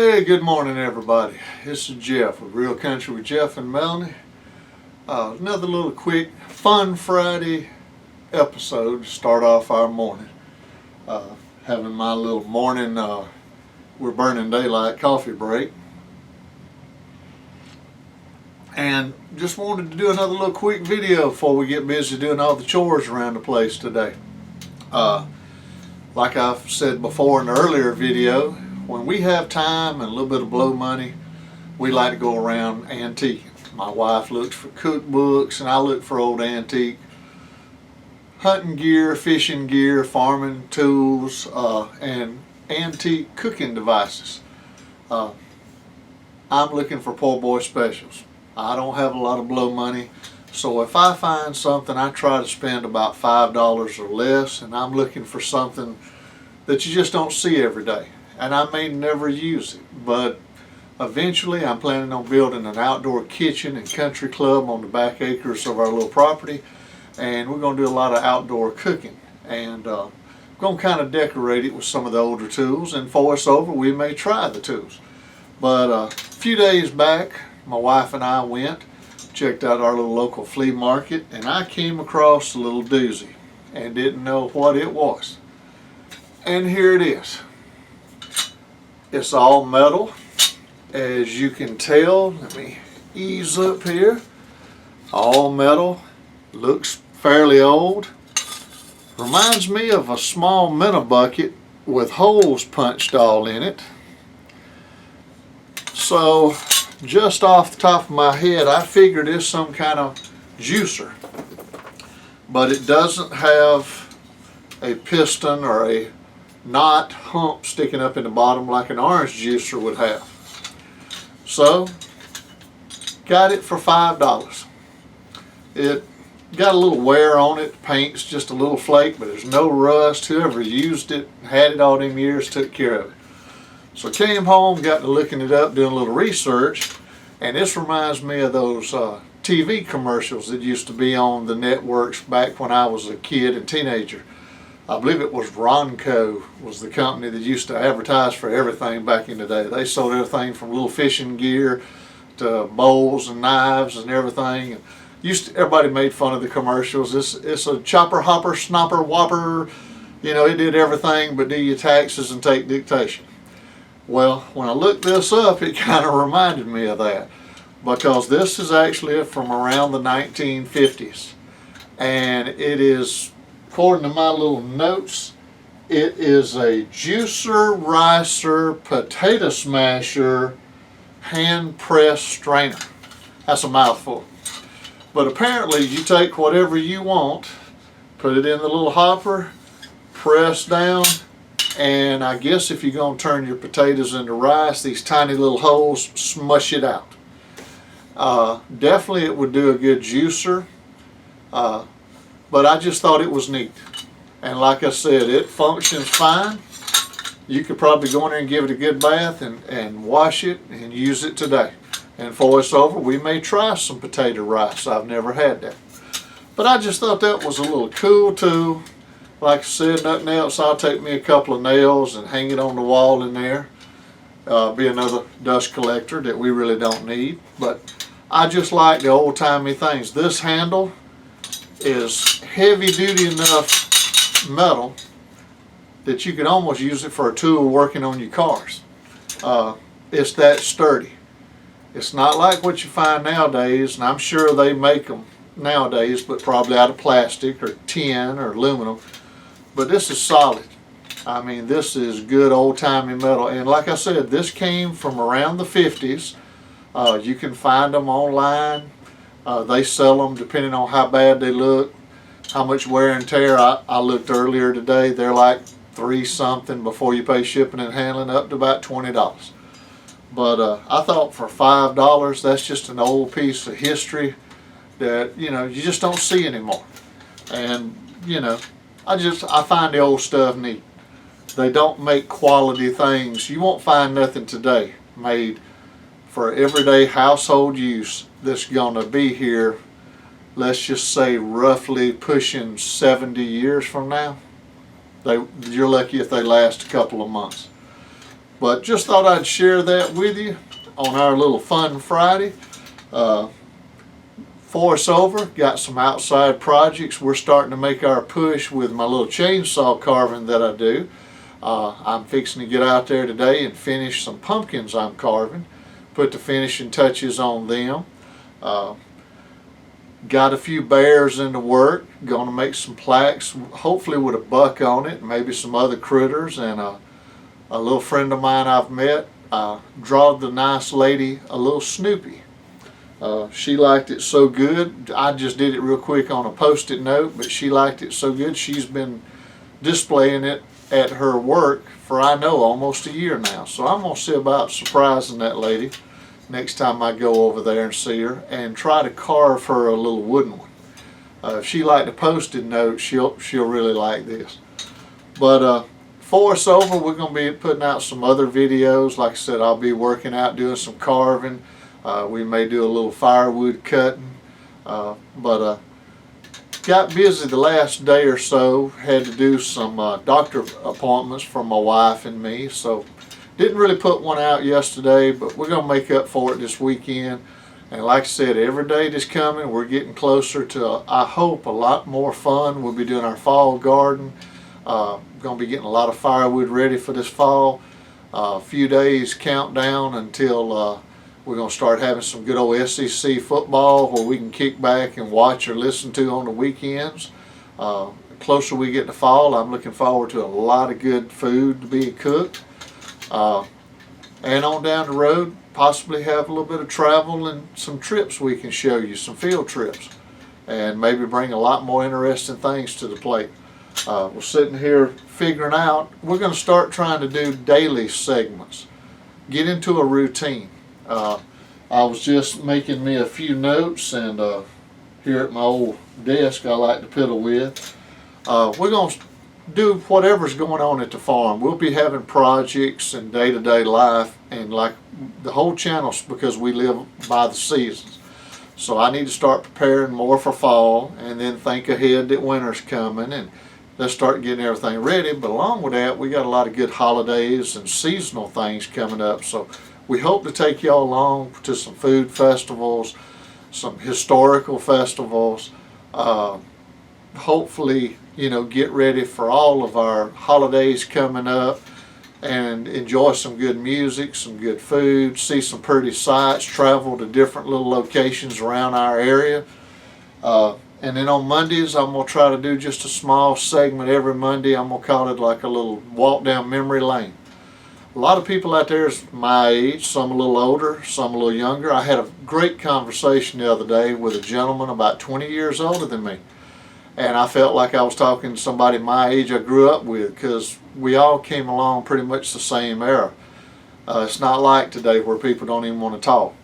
Hey, good morning everybody. This is Jeff with Real Country with Jeff and Melanie. Another little quick fun Friday episode to start off our morning. Having my little morning we're burning daylight coffee break. And just wanted to do another little quick video before we get busy doing all the chores around the place today. Like I've said before in the earlier video, when we have time and a little bit of blow money, we like to go around antiquing. My wife looks for cookbooks and I look for old antique hunting gear, fishing gear, farming tools, and antique cooking devices. I'm looking for poor boy specials. I don't have a lot of blow money, so if I find something, I try to spend about $5 or less, and I'm looking for something that you just don't see every day. And I may never use it, but eventually I'm planning on building an outdoor kitchen and country club on the back acres of our little property, and we're going to do a lot of outdoor cooking, and going to kind of decorate it with some of the older tools, and for us over we may try the tools. But a few days back my wife and I checked out our little local flea market, and I came across a little doozy and didn't know what it was, and here it is. It's all metal, as you can tell. Let me ease up here. All metal, looks fairly old. Reminds me of a small minnow bucket with holes punched all in it. So just off the top of my head, I figured it's some kind of juicer, but it doesn't have a piston or a knot hump sticking up in the bottom like an orange juicer would have. So got it for $5. It got a little wear on it, paint's just a little flake, but there's no rust. Whoever used it, had it all them years, took care of it. So came home, got to looking it up, doing a little research, and this reminds me of those TV commercials that used to be on the networks back when I was a kid and teenager. I believe it was Ronco was the company that used to advertise for everything back in the day. They sold everything from little fishing gear to bowls and knives and everything. And everybody made fun of the commercials. It's a chopper, hopper, snopper, whopper. You know, it did everything but do your taxes and take dictation. Well, when I looked this up, it kind of reminded me of that, because this is actually from around the 1950s, and it is, according to my little notes, it is a juicer, ricer, potato smasher, hand press strainer. That's a mouthful. But apparently you take whatever you want, put it in the little hopper, press down, and I guess if you're going to turn your potatoes into rice, these tiny little holes smush it out. Definitely it would do a good juicer. But I just thought it was neat. And like I said, it functions fine. You could probably go in there and give it a good bath and wash it and use it today. And for us over, we may try some potato rice. I've never had that. But I just thought that was a little cool tool. Like I said, nothing else, I'll take me a couple of nails and hang it on the wall in there. Be another dust collector that we really don't need. But I just like the old-timey things. This handle is heavy duty enough metal that you can almost use it for a tool working on your cars. It's that sturdy. It's not like what you find nowadays, and I'm sure they make them nowadays, but probably out of plastic or tin or aluminum. But this is solid. I mean, this is good old-timey metal, and like I said, this came from around the 50s. You can find them online. They sell them depending on how bad they look, how much wear and tear. I looked earlier today, they're like $3 something before you pay shipping and handling, up to about $20. But I thought for $5, that's just an old piece of history that, you know, you just don't see anymore. And, you know, I find the old stuff neat. They don't make quality things. You won't find nothing today made for everyday household use that's going to be here, let's just say roughly pushing 70 years from now. You're lucky if they last a couple of months. But just thought I'd share that with you on our little fun Friday. Voiceover, got some outside projects. We're starting to make our push with my little chainsaw carving that I do. I'm fixing to get out there today and finish some pumpkins I'm carving, put the finishing touches on them. Got a few bears in the work, going to make some plaques, hopefully with a buck on it, maybe some other critters, and a little friend of mine I've met drawed the nice lady a little Snoopy. She liked it so good. I just did it real quick on a post-it note, but she liked it so good she's been displaying it at her work for, I know, almost a year now. So I'm going to see about surprising that lady next time I go over there and see her, and try to carve her a little wooden one. If she liked a post-it note, she'll really like this. But voiceover, we're going to be putting out some other videos. Like I said, I'll be working out doing some carving. We may do a little firewood cutting. But got busy the last day or so. Had to do some doctor appointments for my wife and me. So didn't really put one out yesterday, but we're going to make up for it this weekend. And like I said, every day that's coming, we're getting closer to, I hope, a lot more fun. We'll be doing our fall garden. Going to be getting a lot of firewood ready for this fall. A few days countdown until we're going to start having some good old SEC football where we can kick back and watch or listen to on the weekends. The closer we get to fall, I'm looking forward to a lot of good food to be cooked. And on down the road, possibly have a little bit of travel and some trips we can show you, some field trips, and maybe bring a lot more interesting things to the plate. We're sitting here figuring out, we're going to start trying to do daily segments, get into a routine. I was just making me a few notes, and here at my old desk I like to piddle with. We're going to do whatever's going on at the farm. We'll be having projects and day-to-day life, and like the whole channel's because we live by the seasons. So I need to start preparing more for fall, and then think ahead that winter's coming, and let's start getting everything ready. But along with that, we got a lot of good holidays and seasonal things coming up. So we hope to take y'all along to some food festivals, some historical festivals, hopefully, get ready for all of our holidays coming up and enjoy some good music, some good food, see some pretty sights, travel to different little locations around our area. And then on Mondays, I'm going to try to do just a small segment every Monday. I'm going to call it like a little walk down memory lane. A lot of people out there is my age, some a little older, some a little younger. I had a great conversation the other day with a gentleman about 20 years older than me. And I felt like I was talking to somebody my age I grew up with, because we all came along pretty much the same era. It's not like today where people don't even want to talk.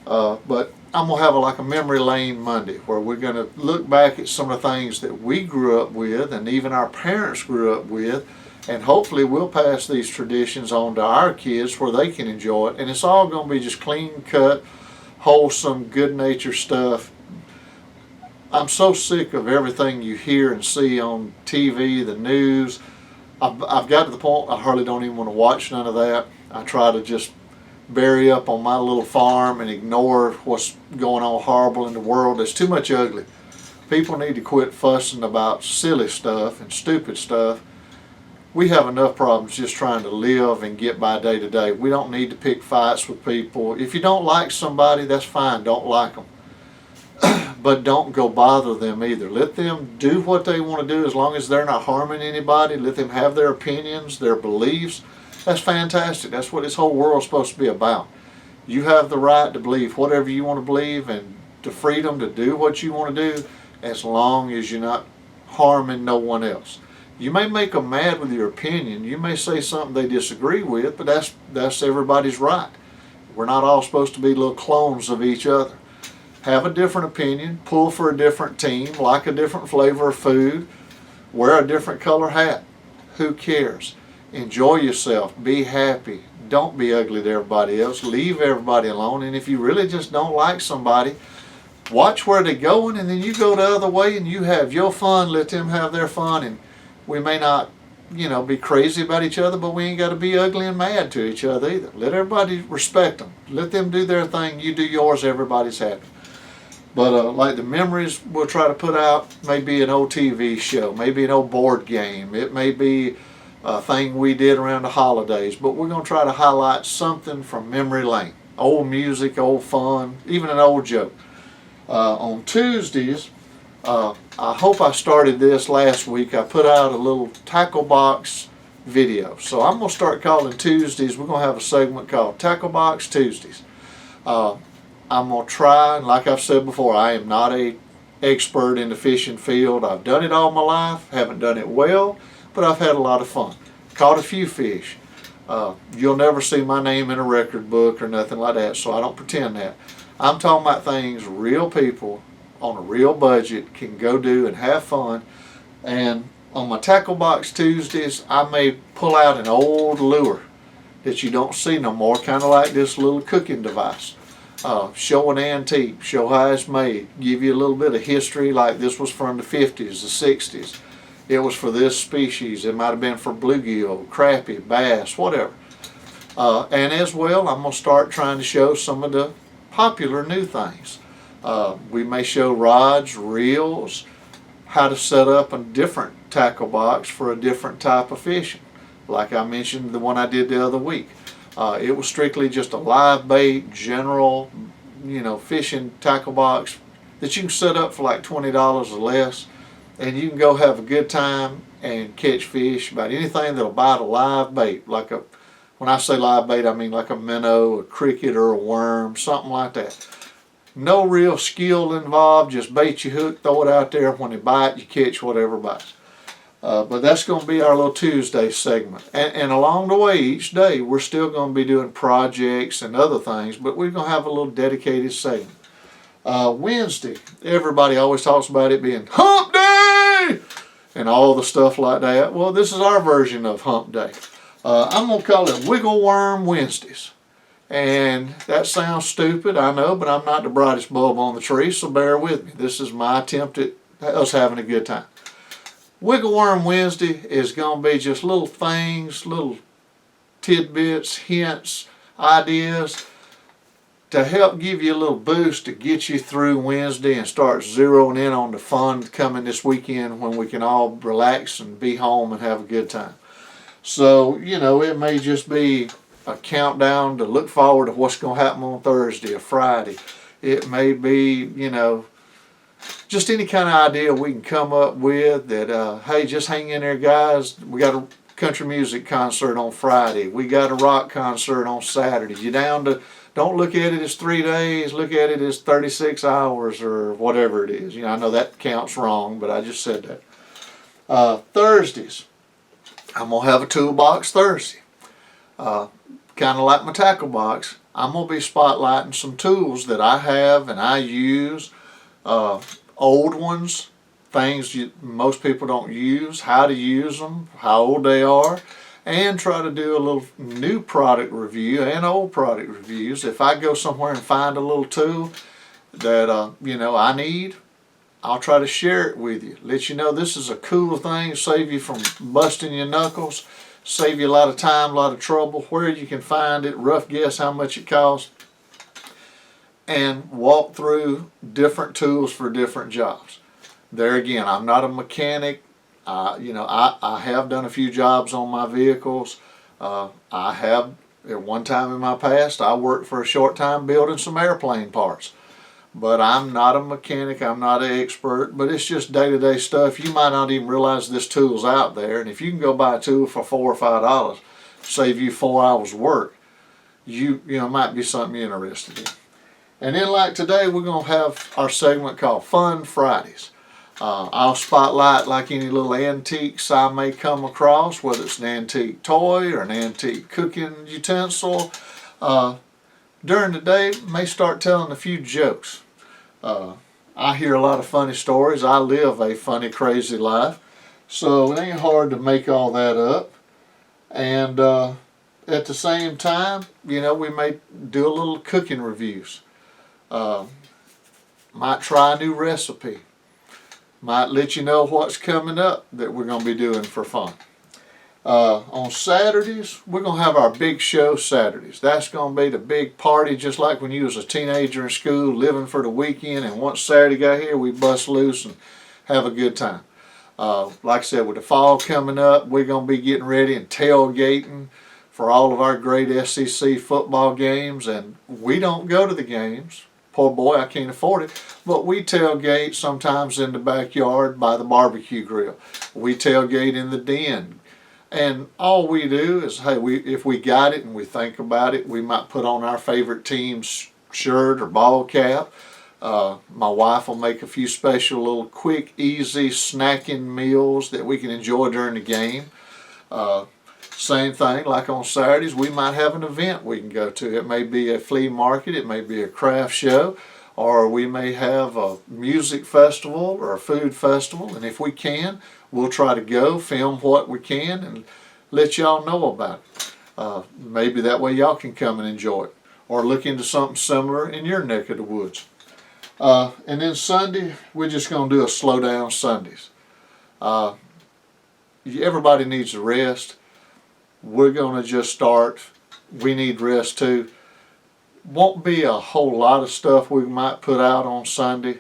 But I'm going to have like a memory lane Monday where we're going to look back at some of the things that we grew up with and even our parents grew up with, and hopefully we'll pass these traditions on to our kids where they can enjoy it. And it's all going to be just clean cut, wholesome, good natured stuff. I'm so sick of everything you hear and see on TV, the news. I've got to the point I hardly don't even want to watch none of that. I try to just bury up on my little farm and ignore what's going on horrible in the world. There's too much ugly. People need to quit fussing about silly stuff and stupid stuff. We have enough problems just trying to live and get by day to day. We don't need to pick fights with people. If you don't like somebody, that's fine. Don't like them. But don't go bother them either. Let them do what they want to do as long as they're not harming anybody. Let them have their opinions, their beliefs. That's fantastic. That's what this whole world's supposed to be about. You have the right to believe whatever you want to believe and the freedom to do what you want to do as long as you're not harming no one else. You may make them mad with your opinion. You may say something they disagree with, but that's everybody's right. We're not all supposed to be little clones of each other. Have a different opinion, pull for a different team, like a different flavor of food, wear a different color hat. Who cares? Enjoy yourself. Be happy. Don't be ugly to everybody else. Leave everybody alone. And if you really just don't like somebody, watch where they're going, and then you go the other way and you have your fun. Let them have their fun. And we may not be crazy about each other, but we ain't got to be ugly and mad to each other either. Let everybody respect them. Let them do their thing. You do yours. Everybody's happy. But like the memories we'll try to put out, maybe an old TV show, maybe an old board game. It may be a thing we did around the holidays, but we're going to try to highlight something from memory lane. Old music, old fun, even an old joke. On Tuesdays, I hope I started this last week. I put out a little tackle box video. So I'm going to start calling Tuesdays. We're going to have a segment called Tackle Box Tuesdays. I'm going to try, and like I've said before, I am not an expert in the fishing field. I've done it all my life, haven't done it well, but I've had a lot of fun. Caught a few fish. You'll never see my name in a record book or nothing like that, so I don't pretend that. I'm talking about things real people on a real budget can go do and have fun. And on my Tackle Box Tuesdays, I may pull out an old lure that you don't see no more, kind of like this little cooking device. Show an antique, show how it's made, give you a little bit of history, like this was from the 50s, the 60s. It was for this species. It might have been for bluegill, crappie, bass, whatever. And as well, I'm going to start trying to show some of the popular new things. We may show rods, reels, how to set up a different tackle box for a different type of fishing. Like I mentioned, the one I did the other week. It was strictly just a live bait, general, fishing tackle box that you can set up for like $20 or less, and you can go have a good time and catch fish about anything that'll bite a live bait. When I say live bait, I mean like a minnow, a cricket, or a worm, something like that. No real skill involved, just bait your hook, throw it out there. When it bites, you catch whatever bites. But that's going to be our little Tuesday segment. And along the way, each day, we're still going to be doing projects and other things, but we're going to have a little dedicated segment. Wednesday, everybody always talks about it being Hump Day and all the stuff like that. Well, this is our version of Hump Day. I'm going to call it Wiggle Worm Wednesdays. And that sounds stupid, I know, but I'm not the brightest bulb on the tree, so bear with me. This is my attempt at us having a good time. Wiggle Worm Wednesday is going to be just little things, little tidbits, hints, ideas to help give you a little boost to get you through Wednesday and start zeroing in on the fun coming this weekend when we can all relax and be home and have a good time. So, it may just be a countdown to look forward to what's going to happen on Thursday or Friday. It may be, just any kind of idea we can come up with that, hey, just hang in there, guys. We got a country music concert on Friday. We got a rock concert on Saturday. You're down to, don't look at it as 3 days. Look at it as 36 hours or whatever it is. I know that counts wrong, but I just said that. Thursdays, I'm going to have a toolbox Thursday. Kind of like my tackle box, I'm going to be spotlighting some tools that I have and I use. Old ones, things most people don't use, how to use them, how old they are, and try to do a little new product review and old product reviews. If I go somewhere and find a little tool that I need, I'll try to share it with you. Let you know this is a cool thing, save you from busting your knuckles, save you a lot of time, a lot of trouble, where you can find it, rough guess how much it costs, and walk through different tools for different jobs. There again, I'm not a mechanic. I have done a few jobs on my vehicles. I have, at one time in my past, I worked for a short time building some airplane parts. But I'm not a mechanic, I'm not an expert, but it's just day-to-day stuff. You might not even realize this tool's out there, and if you can go buy a tool for $4 or $5, save you 4 hours work, you might be something you're interested in. And then like today, we're going to have our segment called Fun Fridays. I'll spotlight like any little antiques I may come across, whether it's an antique toy or an antique cooking utensil. During the day, may start telling a few jokes. I hear a lot of funny stories. I live a funny, crazy life. So it ain't hard to make all that up. And at the same time, we may do a little cooking reviews. Might try a new recipe. Might let you know what's coming up that we're going to be doing for fun. On Saturdays, we're going to have our big show Saturdays. That's going to be the big party, just like when you was a teenager in school living for the weekend, and once Saturday got here, we bust loose and have a good time. Like I said, with the fall coming up, we're going to be getting ready and tailgating for all of our great SEC football games, and we don't go to the games. Poor boy, I can't afford it. But we tailgate sometimes in the backyard by the barbecue grill. We tailgate in the den. And all we do is, hey, if we got it and we think about it, we might put on our favorite team's shirt or ball cap. My wife will make a few special little quick, easy snacking meals that we can enjoy during the game. Same thing, like on Saturdays, we might have an event we can go to. It may be a flea market, it may be a craft show, or we may have a music festival or a food festival. And if we can, we'll try to go, film what we can, and let y'all know about it. Maybe that way y'all can come and enjoy it, or look into something similar in your neck of the woods. And then Sunday, we're just going to do a slow down Sundays. Everybody needs a rest. We're going to just start. We need rest too. Won't be a whole lot of stuff we might put out on Sunday,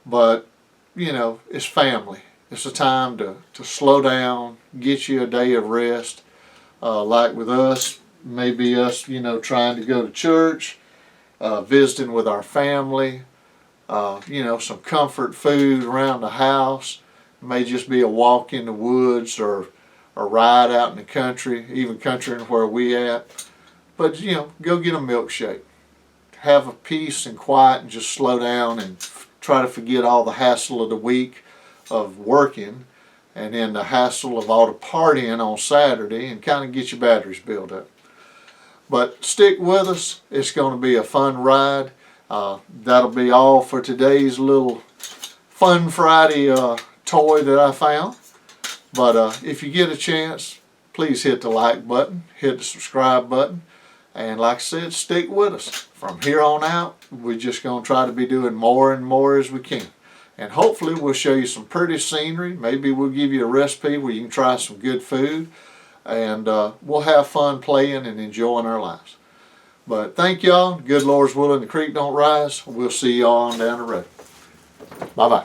but you know, it's family. It's a time to slow down, get you a day of rest. Like with us, maybe us, you know, trying to go to church, visiting with our family, you know, some comfort food around the house. It may just be a walk in the woods or a ride out in the country, even country where we at. But, you know, go get a milkshake. Have a peace and quiet and just slow down and try to forget all the hassle of the week of working and then the hassle of all the partying on Saturday, and kind of get your batteries built up. But stick with us. It's going to be a fun ride. That'll be all for today's little Fun Friday toy that I found. But if you get a chance, please hit the like button, hit the subscribe button, and like I said, stick with us. From here on out, we're just going to try to be doing more and more as we can. And hopefully we'll show you some pretty scenery. Maybe we'll give you a recipe where you can try some good food. And we'll have fun playing and enjoying our lives. But thank y'all. Good Lord's willing, the creek don't rise. We'll see y'all on down the road. Bye-bye.